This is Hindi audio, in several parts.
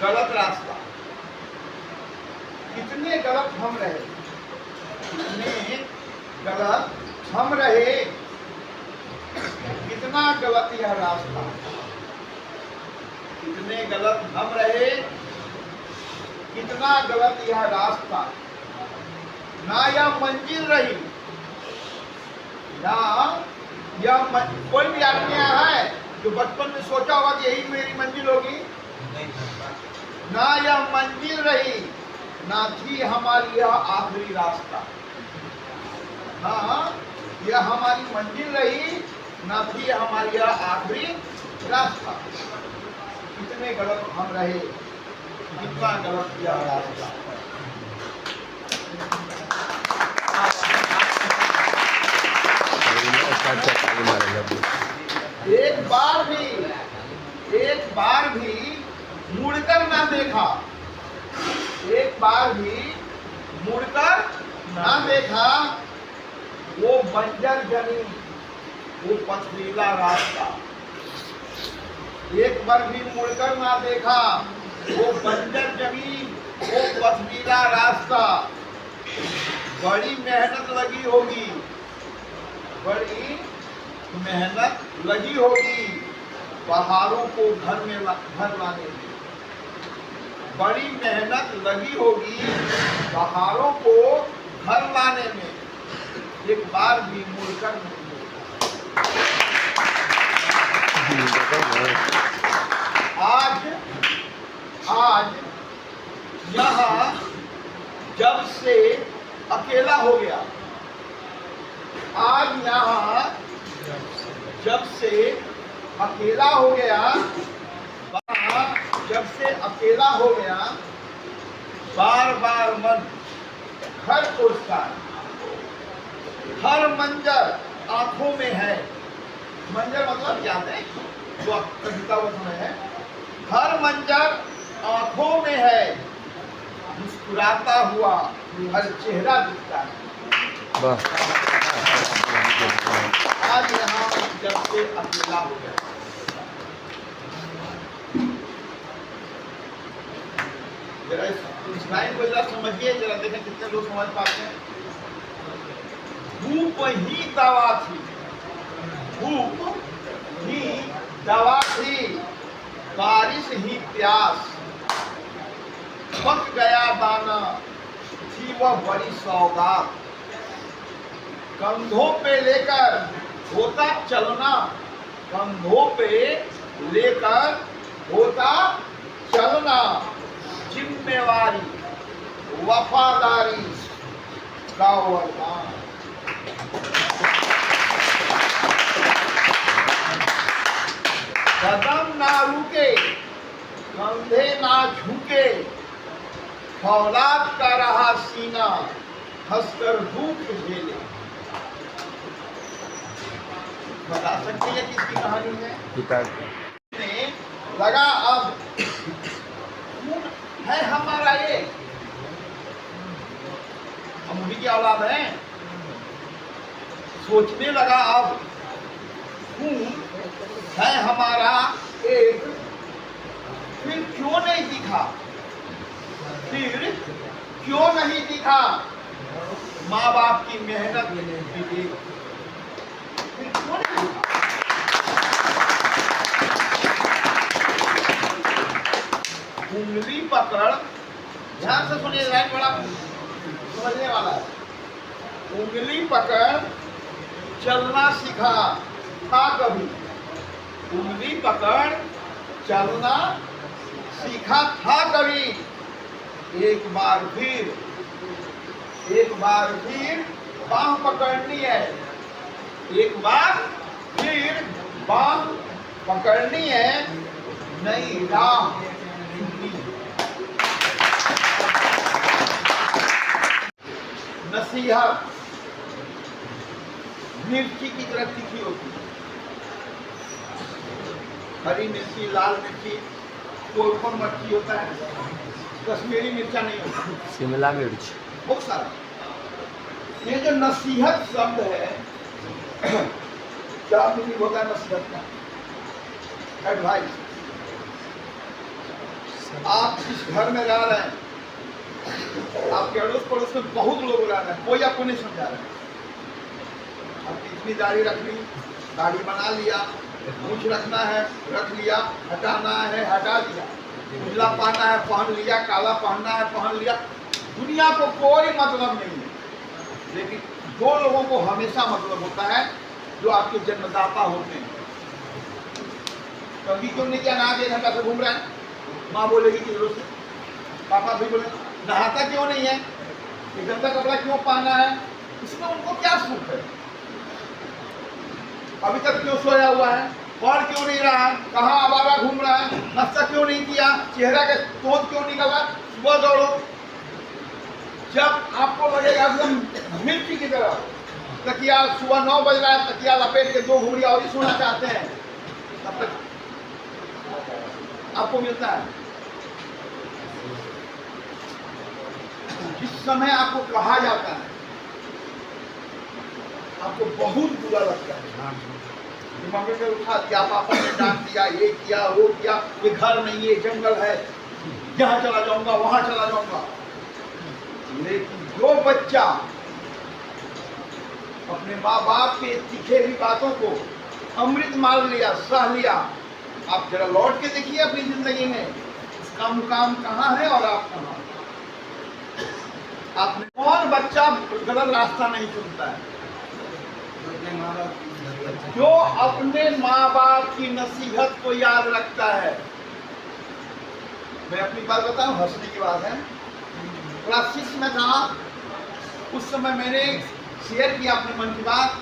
गलत रास्ता। कितने गलत हम रहे, कितने गलत हम रहे, कितना गलत यह रास्ता, कितने गलत हम रहे, कितना गलत यह रास्ता। ना यह मंजिल रही, ना यह कोई भी आदमी है जो बचपन में सोचा होगा कि यही मेरी मंजिल होगी? ना यह मंजिल रही, ना थी हमारी यह आखिरी रास्ता। हाँ, यह हमारी मंजिल रही, ना थी हमारी यह आखिरी रास्ता। कितने गलत हम रहे, कितना गलत यह रास्ता। एक बार भी मुड़कर ना देखा, एक बार भी मुड़कर ना देखा वो बंजर जमीन, वो पथरीला रास्ता। एक बार भी मुड़कर ना देखा वो बंजर जमीन, वो पथरीला रास्ता। बड़ी मेहनत लगी होगी, बड़ी मेहनत लगी होगी पहाड़ों को घर लाने में। बड़ी मेहनत लगी होगी पहाड़ों को घर लाने में। एक बार भी मुड़कर नहीं देखा। आज यहाँ जब से अकेला हो गया, आज यहाँ जब से अकेला हो गया, जब से अकेला हो गया, बार बार मन घर सोचता है। हर मंजर आंखों में है, मंजर मतलब याद है जो कविता उसमें है। हर मंजर आंखों में है, मुस्कुराता हुआ हर चेहरा दिखता है। आज यहाँ जब से अकेला हो गया, जरा इस लाइन को जरा समझिए, जरा देखें कितने लोग समझ पाते हैं। धूप ही दवा थी, धूप ही दवा थी, बारिश ही प्यास, पक गया दाना थी वह बड़ी सौगात। कंधों पे लेकर होता चलना, कंधों पे लेकर होता चलना, जिम्मेवारी वफादारी का वरदान। कदम ना रुके, कंधे ना झुके, फौलाद का रहा सीना, हंसकर दुख झेले। बता सकते हैं किसकी कहानी है? लगा अब है हमारा ये, हम उन्हीं की औलाद है। सोचने लगा अब खून है हमारा एक, फिर क्यों नहीं दिखा, फिर क्यों नहीं दिखा माँ बाप की मेहनत फिर क्यों नहीं दिखा। उंगली पकड़, ध्यान से सुनिए, लाइन बड़ा समझने वाला है। उंगली पकड़ चलना सीखा था कभी, उंगली पकड़ चलना सीखा था कभी। एक बार फिर बांह पकड़नी है, एक बार फिर बांह पकड़नी है, नई राह नसीहत मिर्ची की तरह तीखी होती है। हरी मिर्ची, लाल मिर्ची, कोई कौन मिर्ची होता है, कश्मीरी मिर्चा नहीं होता, शिमला मिर्च, बहुत सारा। ये जो नसीहत शब्द है, क्या मीनिंग होता है नसीहत का? एडवाइस, आप इस घर में रह रहे हैं, आपके अड़ोस पड़ोस में बहुत लोग रह रहे हैं, कोई आपको नहीं समझा रहा है। आपकी इतनी दाढ़ी रख ली, दाढ़ी बना लिया, मूछ रखना है रख लिया, हटाना है हटा दिया, उजला पहनना है पहन लिया, काला पहनना है पहन लिया। दुनिया को कोई मतलब नहीं है, लेकिन दो लोगों को हमेशा मतलब होता है, जो आपके जन्मदाता होते हैं। कभी क्यों नहीं किया, नहा के 1 घंटा से घूम रहा है, माँ बोलेगी कि जरूर से, पापा भी बोले नहाता क्यों नहीं है, ये गंदा कपड़ा क्यों पहना है, इसमें उनको क्या सुख है। अभी तक क्यों सोया हुआ है, पढ़ क्यों नहीं रहा है, कहाँ आवारा घूम रहा है, नाश्ता क्यों नहीं किया, चेहरा का तोंद क्यों निकल रहा, सुबह दौड़ो। जब आपको लगेगा एकदम मिर्ची की तरह, तकिया सुबह 9 बज रहा है, तकिया लपेट के 2 घुड़िया और ही सोना चाहते हैं, तब तक आपको मिलता है। जिस समय आपको कहा जाता है, आपको बहुत बुरा लगता है। मम्मी ने उठा दिया, पापा ने डांट दिया, ये किया वो किया, ये घर नहीं है जंगल है, यहाँ चला जाऊंगा वहां चला जाऊंगा। लेकिन जो बच्चा अपने माँ बाप के तीखे हुई बातों को अमृत मान लिया, सह लिया, आप जरा लौट के देखिए अपनी जिंदगी में इसका मुकाम कहाँ है और आप कहाँ। आपने कौन बच्चा गलत रास्ता नहीं चुनता है, जो अपने माँ बाप की नसीहत को याद रखता है। मैं अपनी बात बताऊं, हंसने की बात है। क्लास 6 में था, उस समय मैंने शेयर किया अपने मन की बात,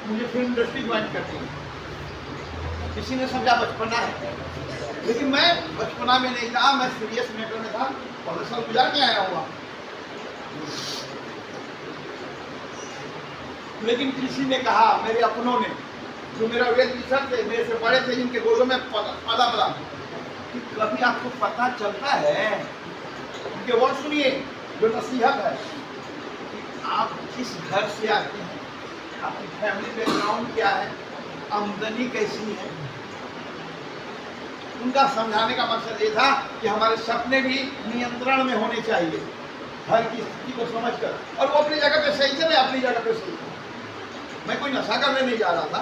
मुझे फिल्म इंडस्ट्री ज्वाइन करती है। किसी ने समझा बचपना है, लेकिन मैं बचपना में नहीं था, मैं सीरियस मैटर में था, 15 साल गुजार के आया हुआ। लेकिन किसी ने कहा, मेरे अपनों ने, जो मेरा वेद टीचर थे, मेरे से बड़े थे, जिनके गोदों में पला पला, कि कभी आपको पता चलता है, उनके वर्ड सुनिए, जो नसीहत है, कि आप किस घर से आते हैं, आपकी फैमिली बैकग्राउंड क्या है, आमदनी कैसी है। उनका समझाने का मकसद ये था कि हमारे सपने भी नियंत्रण में होने चाहिए, हर की स्थिति को समझकर। और वो अपनी जगह पे सही थे, मैं अपनी जगह पे सही था। मैं कोई नशा करने नहीं जा रहा था,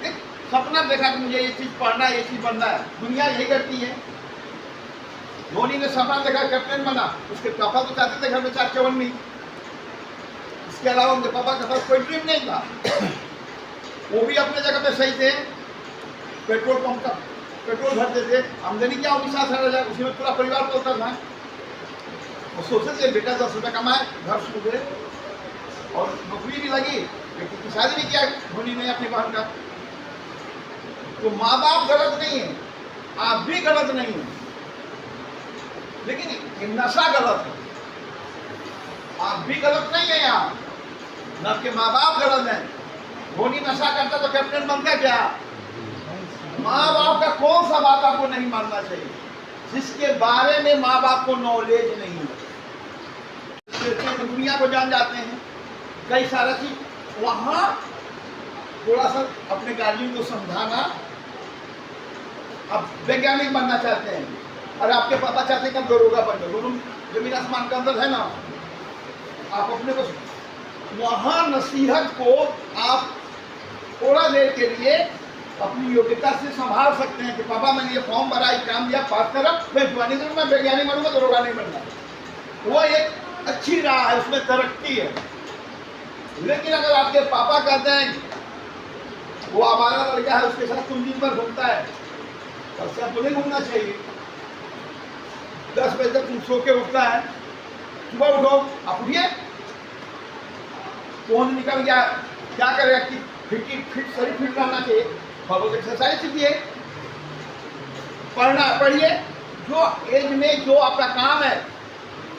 एक सपना देखा कि मुझे ये चीज पढ़ना है, ये चीज बनना है। दुनिया यही करती है। धोनी ने सपना देखा कैप्टन बना, उसके पापा तो चाहते थे घर में 4 चवन्नी, इसके अलावा उनके पापा के पास कोई ड्रीम नहीं था। वो भी अपने जगह पे सही थे, पेट्रोल पंप का पेट्रोल भरते थे, आमदनी क्या होगी 7,000, उसी में पूरा परिवार पलता था। वो सोचते थे बेटा 10 रुपये कमाए, घर सुधरे, और नौकरी भी लगी, लेकिन की शादी भी किया धोनी ने अपनी बहन का। तो माँ बाप गलत नहीं है, आप भी गलत नहीं है, लेकिन ये नशा गलत है। आप भी गलत नहीं है, यहाँ न आपके माँ बाप गलत हैं। धोनी नशा करता तो कैप्टन बनता क्या? माँ बाप का कौन सा बात आपको नहीं मानना चाहिए, जिसके बारे में माँ बाप को नॉलेज नहीं है। दुनिया को जान जाते हैं, कई सारा चीज, वहां थोड़ा सा अपने गार्जियन को समझाना। आप वैज्ञानिक बनना चाहते हैं और आपके पापा चाहते हैं कि आप दरोगा बन जाओ, दोनों जमीन आसमान का अंदर है ना। आप अपने को वहां नसीहत को आप थोड़ा देर के लिए अपनी योग्यता से संभाल सकते हैं कि पापा मैंने ये फॉर्म भरा, एग्जाम दिया, पास करा, मैं जवानी दूँ, मैं वैज्ञानिक बनूंगा, दरोगा नहीं बनना। वो एक अच्छी राह है, उसमें तरक्की है। लेकिन अगर आपके पापा कहते हैं वो हमारा लड़का है, उसके साथ तुम दिन भर घूमता है, तो उससे आपको नहीं घूमना चाहिए। 10 बजे तक तुम सो के उठता है, सुबह उठो, आप उठिए, कौन निकल गया, क्या करेगा कि फिट शरीर फिट रहना चाहिए, बहुत एक्सरसाइज कीजिए, पढ़िए। जो एज में जो आपका काम है,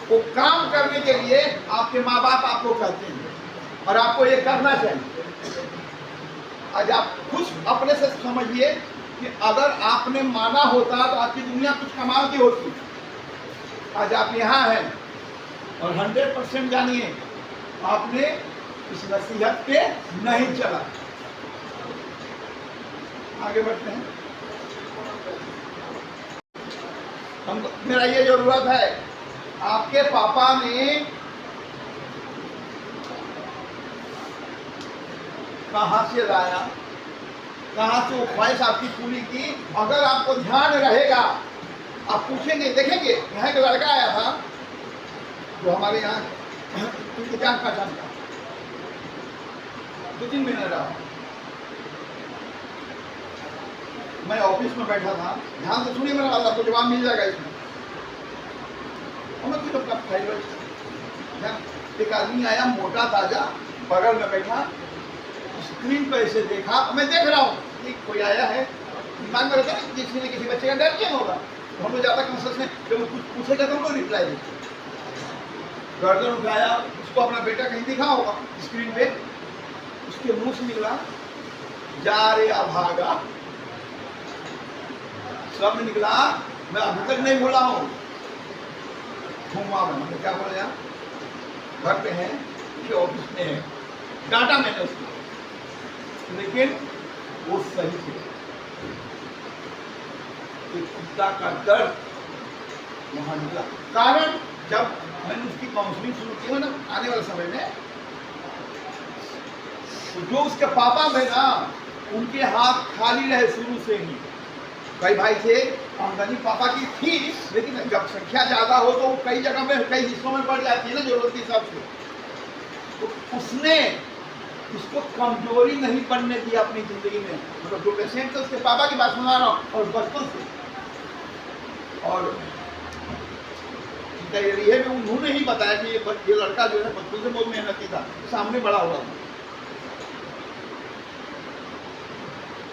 वो काम करने के लिए आपके माँ बाप आपको कहते हैं और आपको ये करना चाहिए। आज आप खुद अपने से समझिए कि अगर आपने माना होता तो आपकी दुनिया कुछ कमाल की होती। आज आप यहाँ हैं और 100% जानिए आपने इस नसीहत पे नहीं चला। आगे बढ़ते हैं। हमको मेरा ये जरूरत है। आपके पापा ने कहां से लाया, कहां से वो ख्वाहिश आपकी पूरी की? अगर आपको ध्यान रहेगा, आप पूछेंगे, देखेंगे यहाँ का लड़का आया था जो हमारे यहाँ जान पहचान का 2-3 महीने रहा। मैं ऑफिस में बैठा था, ध्यान से सुनिए मेरा बात, आपको जवाब मिल जाएगा इसमें। और मैं कुछ अपना एक आदमी आया, मोटा ताजा, बगल में बैठा, स्क्रीन पर ऐसे देखा, मैं देख रहा हूँ कि कोई आया है, दिमाग में रहता है किसी ने किसी बच्चे का डर क्या होगा, तो हम लोग ज़्यादा कंसर्स में जब कुछ पूछेगा तो हमको रिप्लाई देते। गर्दन उठाया, उसको अपना बेटा कहीं दिखा होगा स्क्रीन पे, उसके मुंह से निकला जा रे अभागा, शब्द निकला, मैं अभी तक नहीं भूला हूँ। घूमा मैंने क्या बोला यार, घर पे है कि ऑफिस में है, डाटा मैंने उसको, लेकिन वो सही थे। कुत्ता का दर्द वहां निकला। कारण जब मैंने उसकी काउंसलिंग शुरू की ना आने वाले समय में, तो जो उसके पापा में ना, उनके हाथ खाली रहे शुरू से ही। कई भाई थे, आमदनी पापा की थी, लेकिन जब संख्या ज्यादा हो तो कई जगह में, कई हिस्सों में बढ़ जाती है ना जरूरत के हिसाब से। तो उसने इसको कमजोरी नहीं बनने दिया अपनी जिंदगी में। मतलब जो पेशेंट थे उसके पापा की बात सुना रहा हूँ, और बचपन से, और ये है, उन्होंने ही बताया कि ये लड़का जो है बचपन से बहुत मेहनती था, सामने बड़ा हुआ था।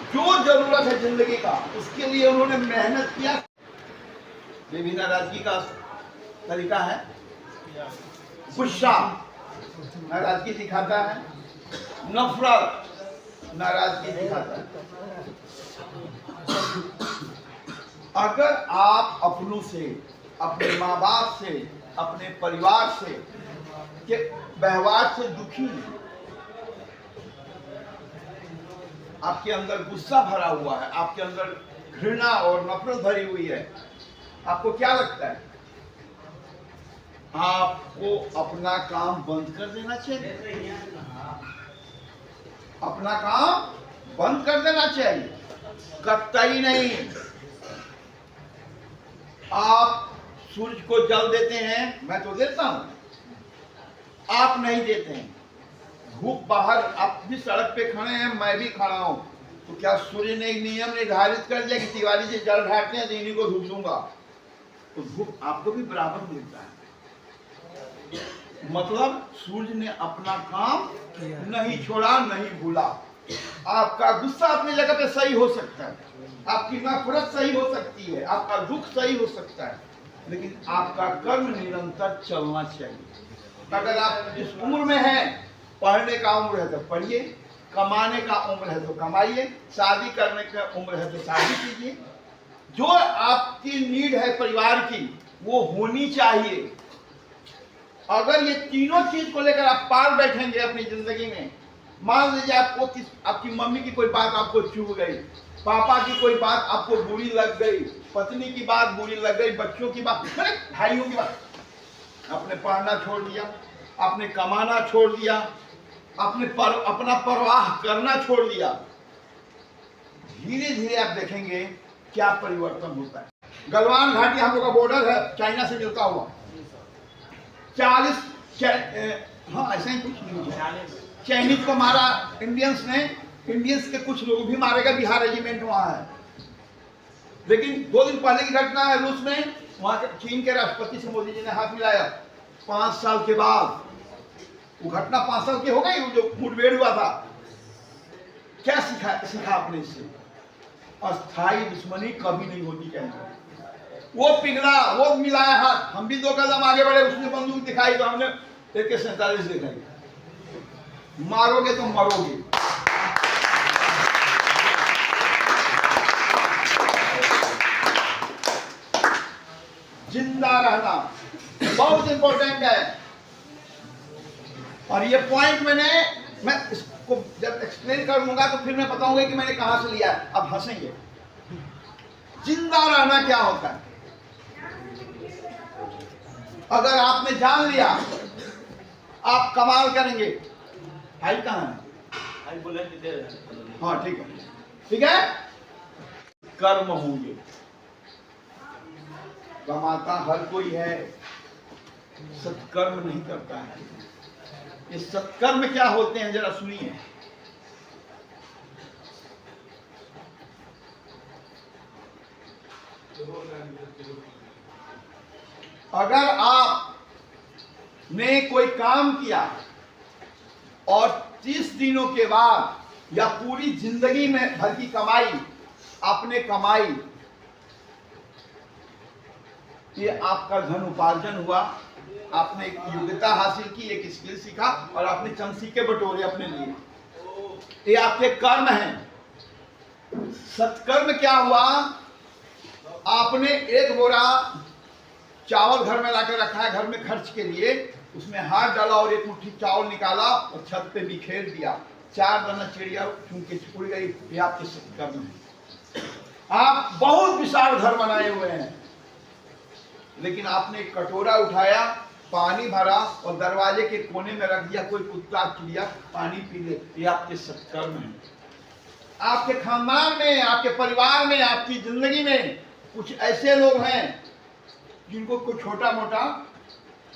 जो जरूरत है जिंदगी का, उसके लिए उन्होंने मेहनत किया। ये भी नाराजगी का तरीका है। गुस्सा नाराजगी दिखाता है, नफरत नाराजगी दिखाता है। अगर आप अपनों से, अपने माँ बाप से, अपने परिवार से के व्यवहार से दुखी हैं, आपके अंदर गुस्सा भरा हुआ है, आपके अंदर घृणा और नफरत भरी हुई है, आपको क्या लगता है? आपको अपना काम बंद कर देना चाहिए। अपना काम बंद कर देना चाहिए, कतई नहीं। आप सूरज को जल देते हैं, मैं तो देता हूं, आप नहीं देते हैं। धूप बाहर, आप भी सड़क पे खड़े हैं, मैं भी खड़ा हूं, तो क्या सूर्य ने एक नियम निर्धारित कर दिया कि तिवारी से जल ढाटते हैं तो इन्हीं को धूप दूंगा? तो धूप आपको भी बराबर मिलता है। मतलब सूर्य ने अपना काम नहीं छोड़ा, नहीं भूला। आपका गुस्सा अपनी जगह पे सही हो सकता है, आपकी नफरत सही हो सकती है, आपका दुख सही हो सकता है, लेकिन आपका कर्म निरंतर चलना चाहिए। अगर आप इस उम्र में हैं, पढ़ने का उम्र है तो पढ़िए, कमाने का उम्र है तो कमाइए, शादी करने का उम्र है तो शादी कीजिए। जो आपकी नीड है परिवार की, वो होनी चाहिए। अगर ये तीनों चीज को लेकर आप पार बैठेंगे अपनी जिंदगी में, मान लीजिए आपकी मम्मी की कोई बात आपको चुभ गई, पापा की कोई बात आपको बुरी लग गई, पत्नी की बात बुरी लग गई, बच्चों की बात, भाइयों की बात, आपने पढ़ना छोड़ दिया, आपने कमाना छोड़ दिया, आपने अपना परवाह करना छोड़ दिया, धीरे धीरे आप देखेंगे क्या परिवर्तन होता है। गलवान घाटी हम लोग का बॉर्डर है चाइना से मिलता हुआ, 40 हाँ ऐसा ही कुछ नहीं, चाइनीज को मारा इंडियंस ने, इंडियंस के कुछ लोग भी मारे गए, बिहार रेजिमेंट वहां है। लेकिन 2 दिन पहले की घटना है, रूस में, वहां के चीन के राष्ट्रपति से मोदी जी ने हाथ मिलाया 5 साल के बाद। वो घटना 5 साल की हो गई, जो मुठभेड़ हुआ था। क्या सीखा आपने इससे? अस्थायी दुश्मनी कभी नहीं होती कहीं। वो पिघला, वो मिलाया हाथ, हम भी 2 कदम आगे बढ़े, उसने बंदूक दिखाई तो हमने AK-47 दिखाई। मारोगे तो मरोगे। जिंदा रहना बहुत इंपॉर्टेंट है। और ये पॉइंट मैं इसको जब एक्सप्लेन करूंगा तो फिर मैं बताऊंगा कि मैंने कहां से लिया है। अब हंसेंगे। जिंदा रहना क्या होता है? अगर आपने जान लिया आप कमाल करेंगे। भाई कहाँ है? हाँ ठीक है, ठीक है। कर्म होंगे, कमाता हर कोई है, सत्कर्म नहीं करता है। ये सत्कर्म क्या होते हैं जरा सुनिए। अगर आपने कोई काम किया और 30 दिनों के बाद या पूरी जिंदगी में भर की कमाई आपने कमाई, ये आपका धन उपार्जन हुआ, आपने एक योग्यता हासिल की, एक स्किल सीखा और आपने चंद सिक्के बटोरे अपने लिए, ये आपके कर्म हैं। सत्कर्म क्या हुआ? आपने एक बोरा चावल घर में लाकर रखा है घर में खर्च के लिए, उसमें हाथ डाला और एक मुट्ठी चावल निकाला और छत पे बिखेर दिया, 4 दाना चिड़िया चुन के उड़ गई, ये आपके सत्कर्म है। आप बहुत विशाल घर बनाए हुए हैं, लेकिन आपने एक कटोरा उठाया, पानी भरा और दरवाजे के कोने में रख दिया, कोई कुत्ता चिड़िया पानी पी ले, ये आपके सत्कर्म है। आपके खानदान में, आपके परिवार में, आपकी जिंदगी में कुछ ऐसे लोग हैं जिनको कोई छोटा मोटा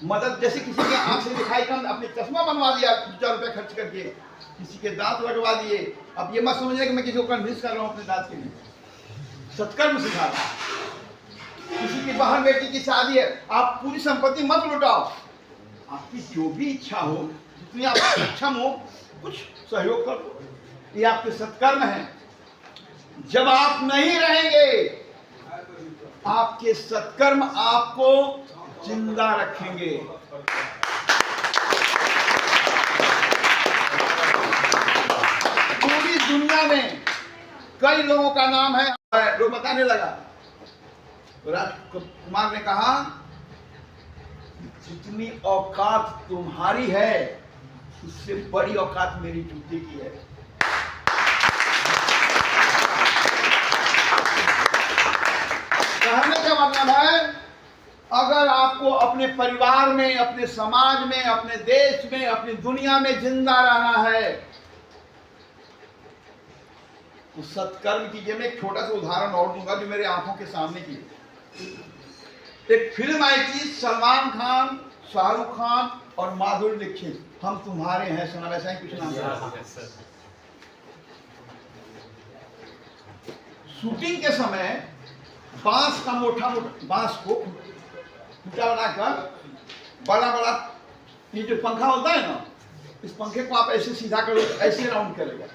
मदद, जैसे किसी के आंख से दिखाई कम, अपने चश्मा बनवा दिया 2-4 रुपए खर्च करके, किसी के दांत लगवा दिए। अब ये मत समझिए कि मैं किसी को कन्विंस कर रहा हूँ अपने दांत के लिए, सत्कर्म सिखा रहा हूं। किसी की बहन बेटी की शादी है, आप पूरी संपत्ति मत लुटाओ, आपकी जो भी इच्छा हो, जितनी आप सक्षम हो, कुछ सहयोग करो, ये आपके सत्कर्म है। जब आप नहीं रहेंगे, आपके सत्कर्म आपको जिंदा रखेंगे। पूरी दुनिया में कई लोगों का नाम है, लोग बताने लगा, राजकुमार ने कहा जितनी औकात तुम्हारी है उससे बड़ी औकात मेरी जूते की है। कहने का मतलब है, अगर आपको अपने परिवार में, अपने समाज में, अपने देश में, अपनी दुनिया में जिंदा रहना है तो सत्कर्म कीजिए। मैं एक छोटा सा उदाहरण और दूंगा जो मेरे आंखों के सामने की। एक फिल्म आई थी, सलमान खान, शाहरुख खान और माधुरी दीक्षित, हम तुम्हारे हैं सुना, वैसा ही कुछ नाम था। शूटिंग के समय बांस का मोटा बांस को खूंटा बनाकर बड़ा बड़ा ये जो पंखा होता है ना, इस पंखे को आप ऐसे सीधा करो, ऐसे राउंड करेगा।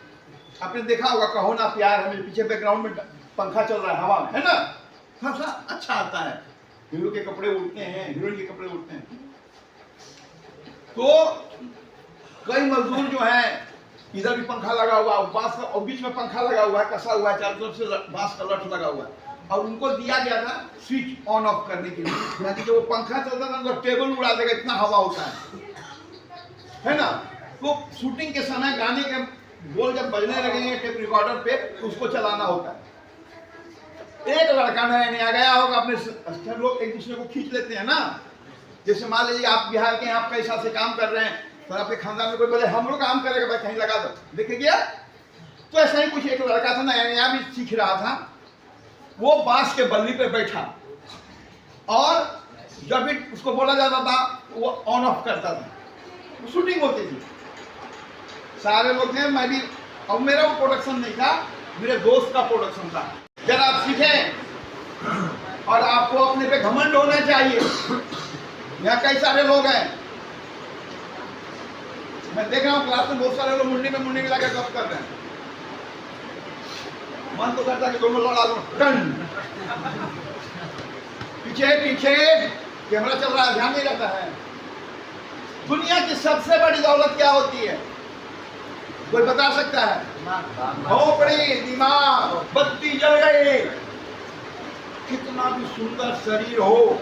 आपने देखा होगा कहो ना प्यार है, मेरे पीछे बैकग्राउंड में पंखा चल रहा है हवा में, है ना, खासा अच्छा आता है। हीरो के कपड़े उड़ते हैं, हीरोइन के कपड़े उड़ते हैं। तो कई मजदूर जो हैं, इधर भी पंखा लगा हुआ है, बांस का, और बीच में पंखा लगा हुआ है, कसा हुआ है, चारों तरफ से बांस का लठ लगा हुआ है, और उनको दिया गया था स्विच ऑन ऑफ करने के लिए, ताकि जब वो पंखा चलता था तो टेबल उड़ा देगा, इतना हवा होता है ना। तो शूटिंग के समय गाने के बोल जब बजने लगेंगे टेप रिकॉर्डर पे, तो उसको चलाना होता है। एक लड़का नया गया होगा, अपने लोग एक दूसरे को खींच लेते हैं ना, जैसे मान लीजिए आप बिहार के, आप कैसा से काम कर रहे हैं, तो आपके खानदान में कोई बोले हम लोग काम करेगा, भाई कहीं लगा दो, देखे गया। तो ऐसा ही कुछ एक लड़का था, नया भी सीख रहा था, वो बांस के बल्ली पे बैठा और जब भी उसको बोला जाता था वो ऑन ऑफ करता था। शूटिंग होती थी, सारे लोग थे, मैं भी, अब मेरा वो प्रोडक्शन नहीं था, मेरे दोस्त का प्रोडक्शन था। जब आप सीखें और आपको अपने पे घमंड होना चाहिए। यहाँ कई सारे लोग हैं, मैं देख रहा हूँ क्लास में बहुत सारे लोग मुंडी में मुंडी मिला के गप कर रहे हैं। मन तो करता कि दोनों लड़ा दो, टन पीछे पीछे कैमरा चल रहा है, ध्यान नहीं रहता है। दुनिया की सबसे बड़ी दौलत क्या होती है, कोई बता सकता है? खोपड़ी, दिमाग, बत्ती जल गई, कितना भी सुंदर शरीर हो,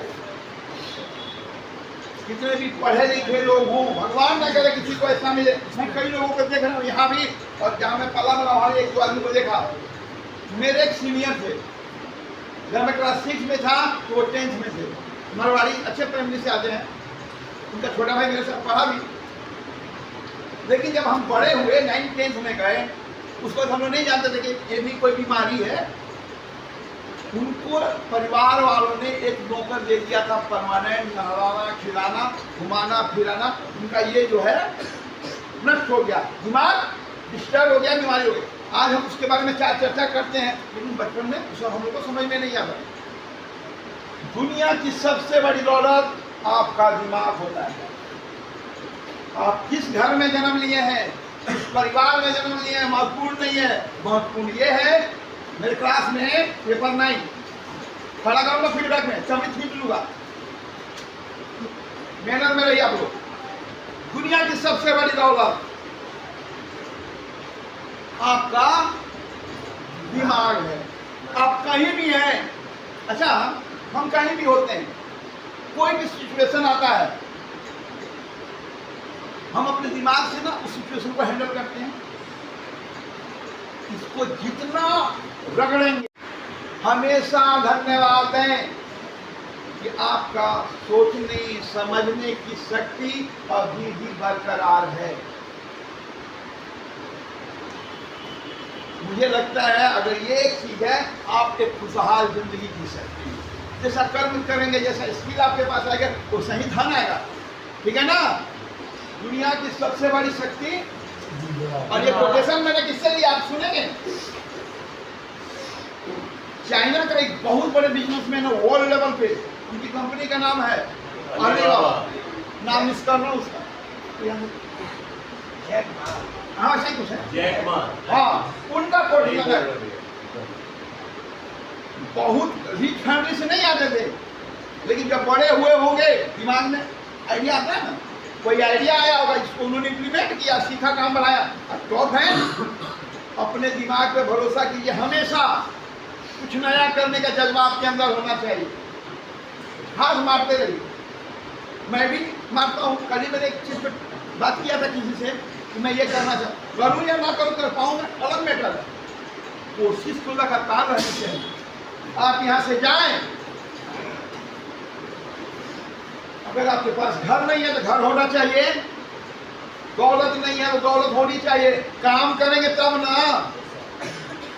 कितने भी पढ़े लिखे लोग हों, भगवान न करे किसी को ऐसा मिले। मैं कई लोगों को देख रहा हूँ यहाँ भी, और जहाँ मैं पला बना वहाँ एक दो आदमी को देखा। मेरे एक सीनियर थे, जब मैं क्लास 6 में था तो वो 10th में थे, मारवाड़ी अच्छे फैमिली से आते हैं, उनका छोटा भाई मेरे साथ पढ़ा भी, लेकिन जब हम बड़े हुए 9th-10th में गए, उस वक्त हम लोग नहीं जानते थे कि ये भी कोई बीमारी है। उनको परिवार वालों ने एक नौकर दे दिया था परमानेंट, नहलाना खिलाना घुमाना फिराना। उनका ये जो है नष्ट हो गया, दिमाग डिस्टर्ब हो गया, बीमारी हो गई। आज हम उसके बारे में चर्चा करते हैं, लेकिन बचपन में उसे हम लोग को समझ में नहीं आता। दुनिया की सबसे बड़ी दौलत आपका दिमाग होता है। आप किस घर में जन्म लिए हैं, किस परिवार में जन्म लिए हैं, महत्वपूर्ण नहीं है। महत्वपूर्ण ये है, मेरे क्लास में पेपर 9 खड़ा करूंगा फीडबैक में, चमड़ी छीट लूंगा, मेहनत में रहिए आप लोग। दुनिया की सबसे बड़ी दौलत आपका दिमाग है। आप कहीं भी हैं, अच्छा हम कहीं भी होते हैं, कोई भी सिचुएशन आता है, हम अपने दिमाग से ना उस सिचुएशन को हैंडल करते हैं। इसको जितना रगड़ेंगे, हमेशा धन्यवाद दें कि आपका सोचने समझने की शक्ति अभी भी बरकरार है। मुझे लगता है अगर ये एक चीज है, आप एक खुशहाल जिंदगी जी सकते हैं। जैसा कर्म करेंगे, जैसा स्किल आपके पास आएगा, वो सही धन आएगा। ठीक है ना? दुनिया की सबसे बड़ी शक्ति, और ये कोटेशन मैंने किससे लिया आप सुनेंगे। चाइना का एक बहुत बड़े बिजनेसमैन है वर्ल्ड लेवल पे, उनकी कंपनी का नाम है अलीबाबा, नाम मिस करना उसका, हाँ सही कुछ है, जैक मा। हाँ, उनका कोटेशन है। बहुत रिच फैमिली से नहीं आते थे, लेकिन जब बड़े हुए होंगे, दिमाग में आइडिया आता है ना, कोई आइडिया आया होगा, जिसको उन्होंने इम्प्लीमेंट किया, सीखा, काम बढ़ाया। अब टॉप है, अपने दिमाग पे भरोसा कीजिए। हमेशा कुछ नया करने का जज्बा आपके अंदर होना चाहिए। हाथ मारते रहिए। मैं भी मारता हूँ। कल ही मैंने एक चीज पे बात किया था किसी से कि मैं ये करना चाहूँ, करूँ या ना करूँ, कर पाऊंगा अलग मैटर है। कोशिश तो लगातार रहनी चाहिए। आप यहाँ से जाएं, अगर आपके पास घर नहीं है तो घर होना चाहिए, दौलत नहीं है तो दौलत होनी चाहिए। काम करेंगे तब ना।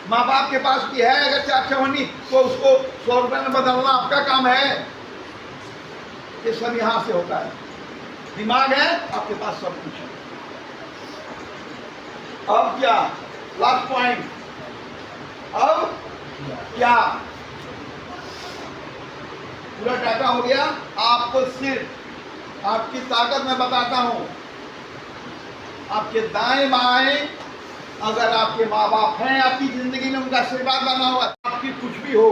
माँ बाप के पास भी है अगर 4 चवन्नी, तो उसको 100 रुपए में बदलना आपका काम है। ये सब यहाँ से होता है। दिमाग है, आपके पास सब कुछ है। अब क्या, लास्ट पॉइंट, अब क्या, पूरा डाटा हो गया। आपको सिर्फ आपकी ताकत मैं बताता हूं। आपके दाएं बाएं, अगर आपके माँ बाप हैं आपकी जिंदगी में, उनका आशीर्वाद लाना होगा। आपकी कुछ भी हो,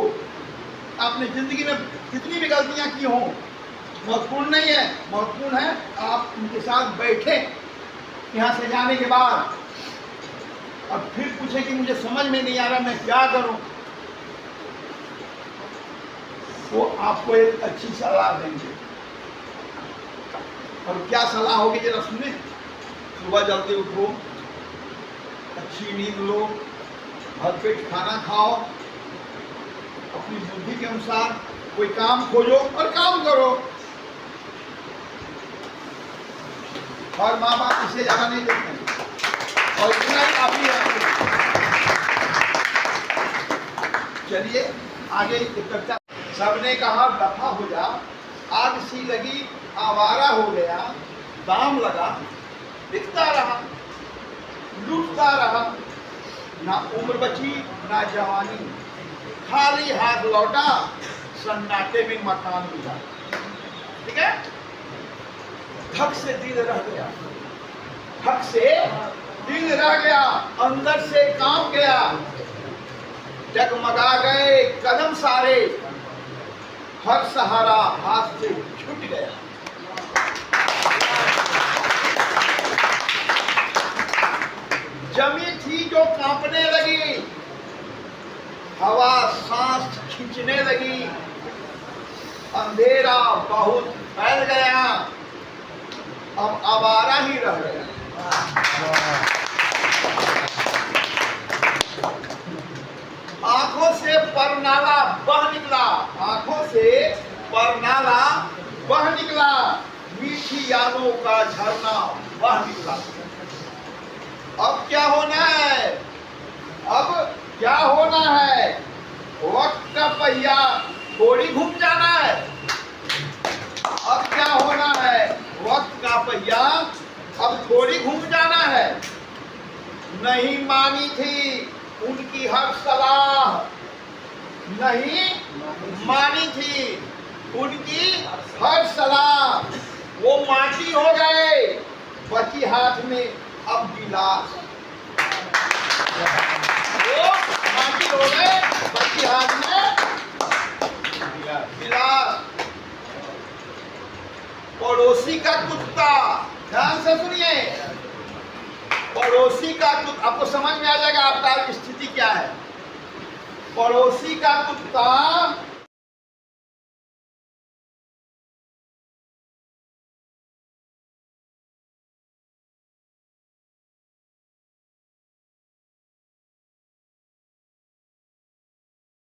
आपने जिंदगी में कितनी भी गलतियां की हो, महत्वपूर्ण नहीं है। महत्वपूर्ण है आप उनके साथ बैठे यहाँ से जाने के बाद, और फिर पूछे कि मुझे समझ में नहीं आ रहा, मैं क्या करूं। वो आपको एक अच्छी सलाह देंगे। और क्या सलाह होगी जरा सुने। सुबह जल्दी उठो, अच्छी नींद लो, भरपेट खाना खाओ, अपनी बुद्धि के अनुसार कोई काम खोजो और काम करो। और माँ बाप इसे ज्यादा नहीं देखते, और इतना ही काफी है। चलिए आगे चर्चा। सबने कहा दफा हो जा, आग सी लगी, आवारा हो गया, दाम लगा, बिकता रहा, लूटता रहा, ना उम्र बची ना जवानी, खाली हाथ लौटा, सन्नाटे में मकान मिला। ठीक है? धक से दिल रह गया, धक से दिल रह गया, अंदर से कांप गया, जगमगा गए कदम सारे, हर सहारा हाथ से छूट गया। जमी थी जो कांपने लगी, हवा सांस खींचने लगी, अंधेरा बहुत फैल गया, अब आवारा ही रह गया। आंखों से परनाला बह निकला, आंखों से परनाला ज्ञानों का झरना वह निकला। अब क्या होना है? अब क्या होना है? वक्त का पहिया थोड़ी घूम जाना है। अब क्या होना है? वक्त का पहिया अब थोड़ी घूम जाना है। नहीं मानी थी उनकी हर सलाह, नहीं मानी थी उनकी हर सलाह। वो माटी हो गए, बची हाथ में अब गिलास। वो माटी हो गए, बची हाथ में गिलास। पड़ोसी का कुत्ता, ध्यान से सुनिए, पड़ोसी का कुत्ता, आपको समझ में आ जाएगा आपका स्थिति क्या है। पड़ोसी का कुत्ता